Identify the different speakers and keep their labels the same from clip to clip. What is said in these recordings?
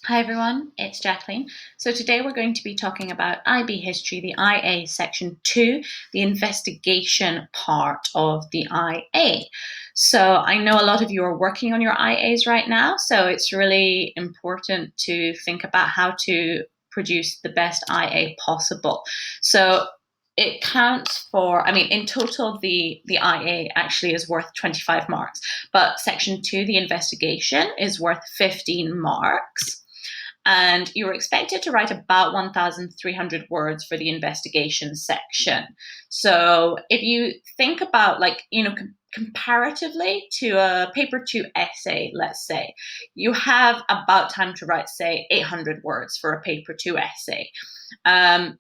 Speaker 1: Hi everyone, it's Jacqueline. So today we're going to be talking about IB history, the IA section 2, the investigation part of the IA. So I know a lot of you are working on your IAs right now, so it's really important to think about how to produce the best IA possible. So it counts for, in total, the IA actually is worth 25 marks, but section 2, the investigation, is worth 15 marks. And you were expected to write about 1,300 words for the investigation section. So if you think about, comparatively to a paper 2 essay, let's say, you have about time to write, say, 800 words for a paper 2 essay.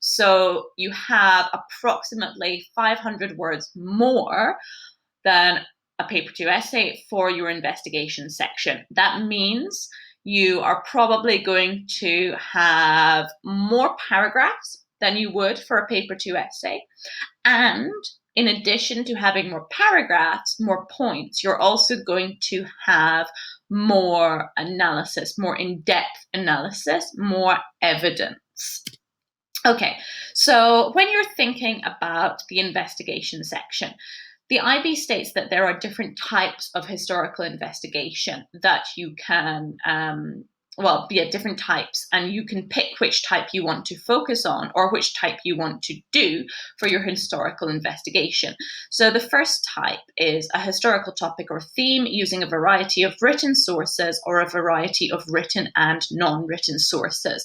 Speaker 1: So you have approximately 500 words more than a paper 2 essay for your investigation section. That means you are probably going to have more paragraphs than you would for a paper 2 essay. And in addition to having more paragraphs, more points, you're also going to have more analysis, more in-depth analysis, more evidence. Okay, so when you're thinking about the investigation section, the IB states that there are different types of historical investigation that you can, different types, and you can pick which type you want to focus on or which type you want to do for your historical investigation. So the first type is a historical topic or theme using a variety of written sources or a variety of written and non-written sources.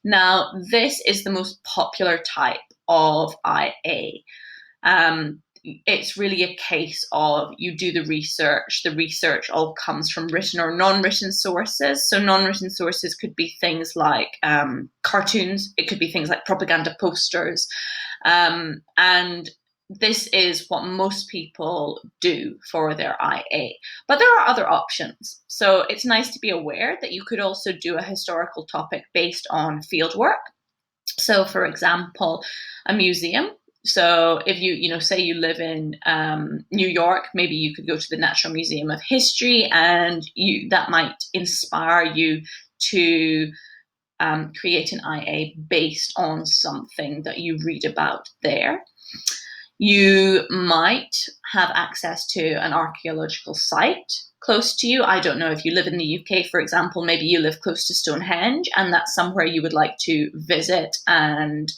Speaker 1: Now, this is the most popular type of IA. It's really a case of you do the research all comes from written or non-written sources. So non-written sources could be things like cartoons, it could be things like propaganda posters, and this is what most people do for their IA. But there are other options. So it's nice to be aware that you could also do a historical topic based on fieldwork. So for example, a museum. So if you say you live in New York, maybe you could go to the Natural Museum of History, and that might inspire you to create an IA based on something that you read about there. You might have access to an archaeological site close to you. I don't know if you live in the UK, for example, maybe you live close to Stonehenge, and that's somewhere you would like to visit and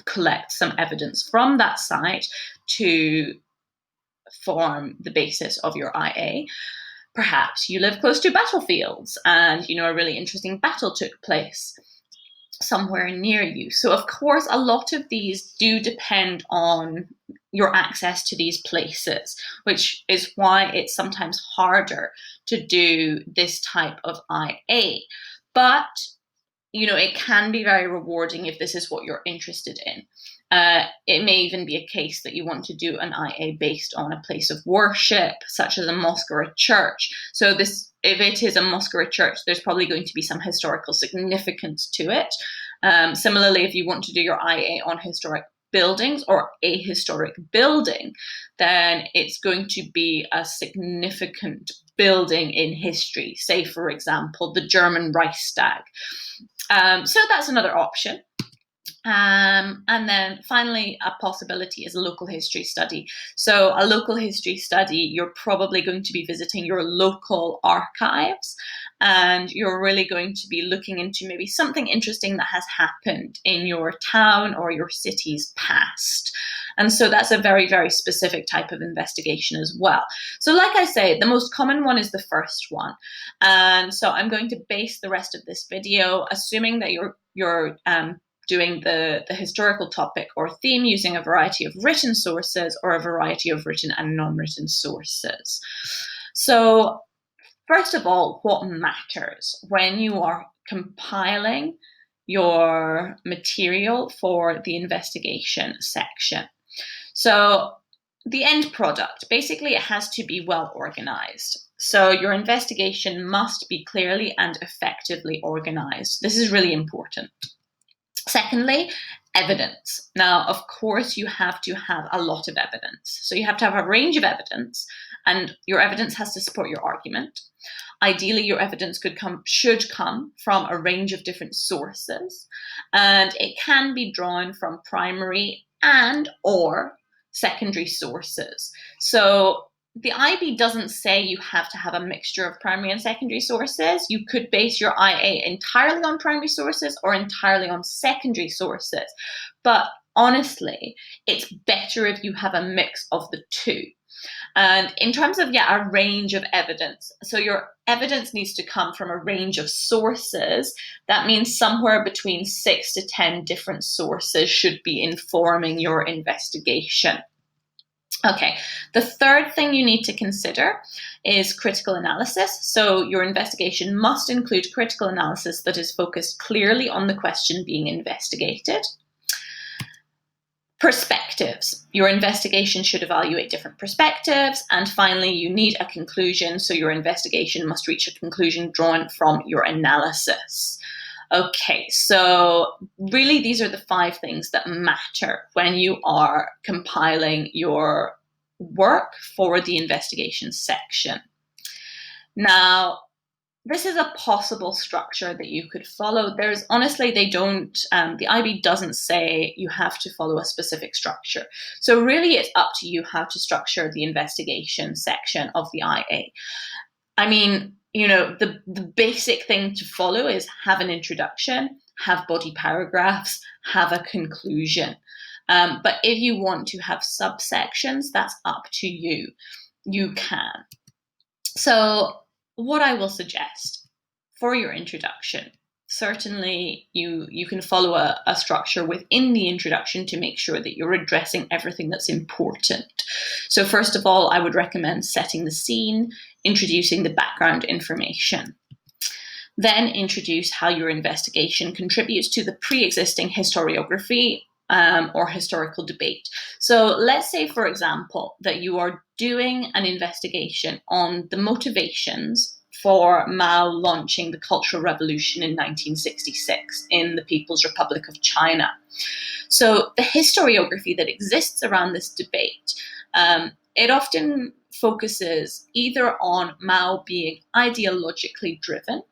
Speaker 1: collect some evidence from that site to form the basis of your IA. Perhaps you live close to battlefields and a really interesting battle took place somewhere near you. So of course, a lot of these do depend on your access to these places, which is why it's sometimes harder to do this type of IA. But it can be very rewarding if this is what you're interested in. It may even be a case that you want to do an IA based on a place of worship, such as a mosque or a church. So if it is a mosque or a church, there's probably going to be some historical significance to it. Similarly, if you want to do your IA on historic buildings or a historic building, then it's going to be a significant building in history. Say, for example, the German Reichstag. So that's another option. And then finally, a possibility is a local history study. So a local history study, you're probably going to be visiting your local archives, and you're really going to be looking into maybe something interesting that has happened in your town or your city's past. And so that's a very, very specific type of investigation as well. So like I say, the most common one is the first one. And so I'm going to base the rest of this video, assuming that you're doing the historical topic or theme using a variety of written sources or a variety of written and non-written sources. So first of all, what matters when you are compiling your material for the investigation section? So the end product, basically it has to be well organized. So your investigation must be clearly and effectively organized. This is really important. Secondly, evidence. Now, of course, you have to have a lot of evidence. So you have to have a range of evidence, and your evidence has to support your argument. Ideally, your evidence should come from a range of different sources, and it can be drawn from primary and or secondary sources. So the IB doesn't say you have to have a mixture of primary and secondary sources. You could base your IA entirely on primary sources or entirely on secondary sources. But honestly, it's better if you have a mix of the two. And in terms of, a range of evidence, so your evidence needs to come from a range of sources. That means somewhere between 6 to 10 different sources should be informing your investigation. Okay, the third thing you need to consider is critical analysis. So your investigation must include critical analysis that is focused clearly on the question being investigated. Perspectives. Your investigation should evaluate different perspectives. And finally, you need a conclusion. So your investigation must reach a conclusion drawn from your analysis. Okay, so really these are the 5 things that matter when you are compiling your work for the investigation section. Now, this is a possible structure that you could follow. The IB doesn't say you have to follow a specific structure. So really it's up to you how to structure the investigation section of the IA. I mean, the basic thing to follow is have an introduction, have body paragraphs, have a conclusion. But if you want to have subsections, that's up to you. You can. So what I will suggest for your introduction, certainly you can follow a structure within the introduction to make sure that you're addressing everything that's important. So first of all, I would recommend setting the scene, introducing the background information. Then introduce how your investigation contributes to the pre-existing historiography or historical debate. So let's say, for example, that you are doing an investigation on the motivations for Mao launching the Cultural Revolution in 1966 in the People's Republic of China. So the historiography that exists around this debate, it often focuses either on Mao being ideologically driven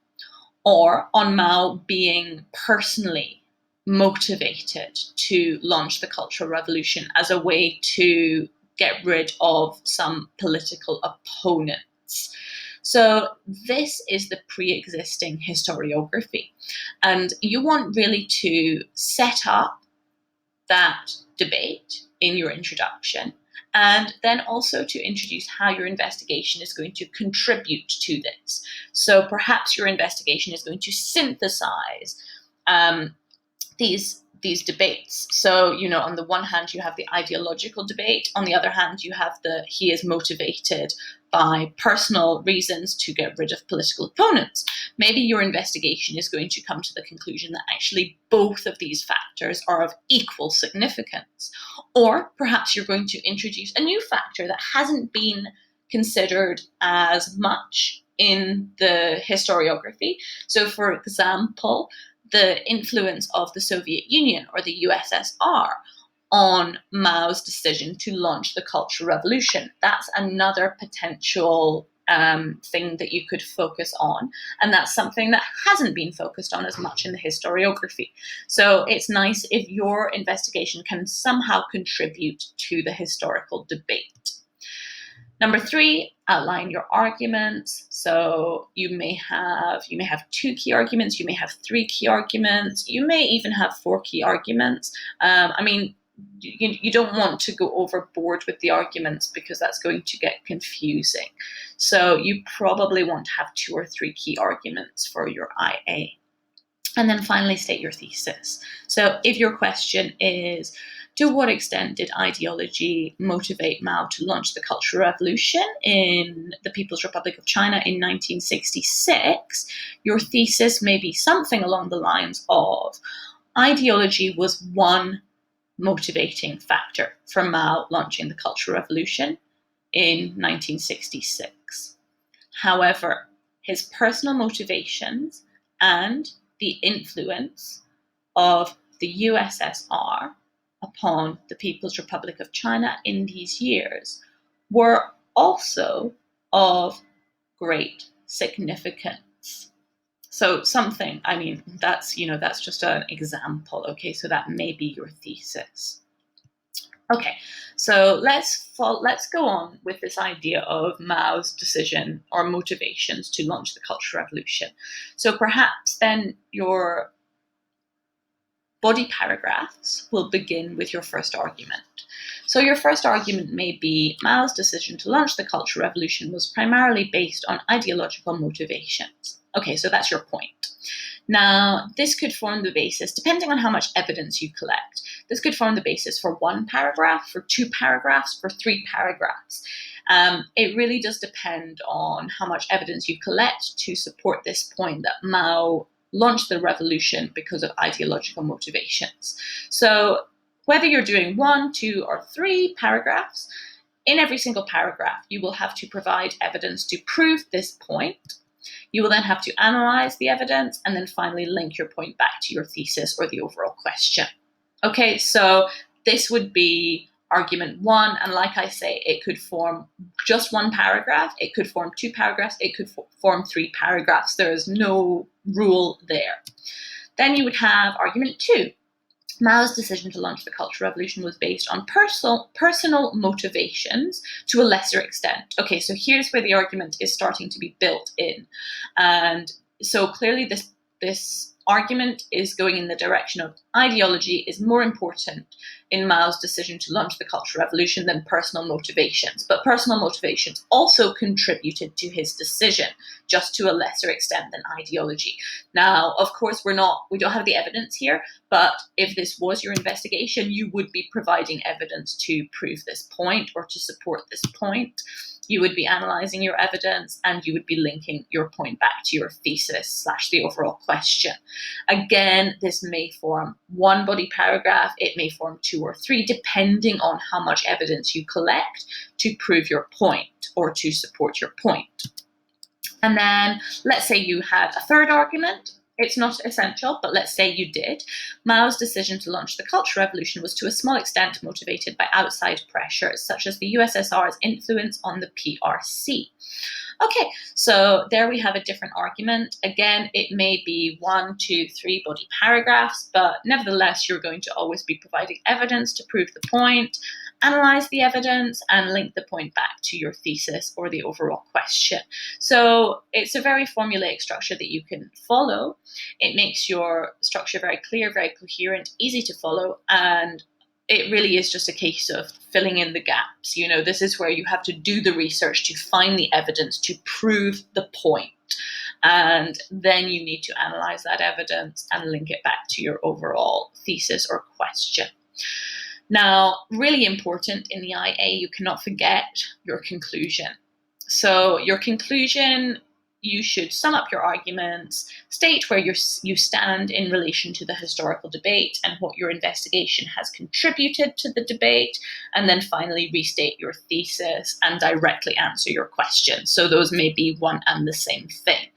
Speaker 1: or on Mao being personally motivated to launch the Cultural Revolution as a way to get rid of some political opponents. So this is the pre-existing historiography. And you want really to set up that debate in your introduction, and then also to introduce how your investigation is going to contribute to this. So perhaps your investigation is going to synthesize these debates. So, on the one hand, you have the ideological debate. On the other hand, you have he is motivated by personal reasons to get rid of political opponents. Maybe your investigation is going to come to the conclusion that actually both of these factors are of equal significance. Or perhaps you're going to introduce a new factor that hasn't been considered as much in the historiography. So, for example, the influence of the Soviet Union or the USSR on Mao's decision to launch the Cultural Revolution. That's another potential thing that you could focus on. And that's something that hasn't been focused on as much in the historiography. So it's nice if your investigation can somehow contribute to the historical debate. Number 3, outline your arguments. So you may have 2 key arguments, you may have 3 key arguments, you may even have 4 key arguments. You don't want to go overboard with the arguments because that's going to get confusing. So you probably want to have 2 or 3 key arguments for your IA. And then finally, state your thesis. So if your question is, to what extent did ideology motivate Mao to launch the Cultural Revolution in the People's Republic of China in 1966? Your thesis may be something along the lines of, ideology was one motivating factor for Mao launching the Cultural Revolution in 1966. However, his personal motivations and the influence of the USSR upon the People's Republic of China in these years were also of great significance. So something, I mean, that's just an example. Okay, so that may be your thesis. Okay, so let's go on with this idea of Mao's decision or motivations to launch the Cultural Revolution. So perhaps then your body paragraphs will begin with your first argument. So your first argument may be Mao's decision to launch the Cultural Revolution was primarily based on ideological motivations. Okay, so that's your point. Now, this could form the basis, depending on how much evidence you collect, this could form the basis for one paragraph, for two paragraphs, for three paragraphs. It really does depend on how much evidence you collect to support this point that Mao launched the revolution because of ideological motivations. So whether you're doing 1, 2, or 3 paragraphs, in every single paragraph, you will have to provide evidence to prove this point. You will then have to analyze the evidence and then finally link your point back to your thesis or the overall question. Okay, so this would be argument 1, and like I say, it could form just one paragraph, it could form 2 paragraphs, it could form 3 paragraphs. There is no rule there. Then you would have argument 2. Mao's decision to launch the Cultural Revolution was based on personal motivations to a lesser extent. Okay, so here's where the argument is starting to be built in. And so clearly this argument is going in the direction of ideology is more important in Mao's decision to launch the Cultural Revolution than personal motivations. But personal motivations also contributed to his decision, just to a lesser extent than ideology. Now, of course, we don't have the evidence here, but if this was your investigation, you would be providing evidence to prove this point or to support this point. You would be analyzing your evidence and you would be linking your point back to your thesis / the overall question. Again, this may form one body paragraph, it may form 2 or 3, depending on how much evidence you collect to prove your point or to support your point. And then let's say you had a third argument. It's not essential, but let's say you did. Mao's decision to launch the Cultural Revolution was to a small extent motivated by outside pressures, such as the USSR's influence on the PRC. Okay, so there we have a different argument. Again, it may be 1, 2, 3 body paragraphs, but nevertheless, you're going to always be providing evidence to prove the point, analyze the evidence, and link the point back to your thesis or the overall question. So it's a very formulaic structure that you can follow. It makes your structure very clear, very coherent, easy to follow, and it really is just a case of filling in the gaps. This is where you have to do the research to find the evidence to prove the point. And then you need to analyze that evidence and link it back to your overall thesis or question. Now, really important in the IA, you cannot forget your conclusion. So your conclusion, you should sum up your arguments, state where you stand in relation to the historical debate and what your investigation has contributed to the debate, and then finally restate your thesis and directly answer your question. So those may be one and the same thing.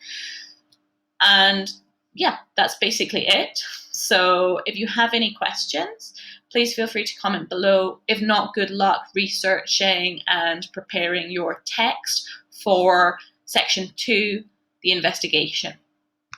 Speaker 1: And yeah, that's basically it. So if you have any questions, please feel free to comment below. If not, good luck researching and preparing your text for Section 2, the investigation.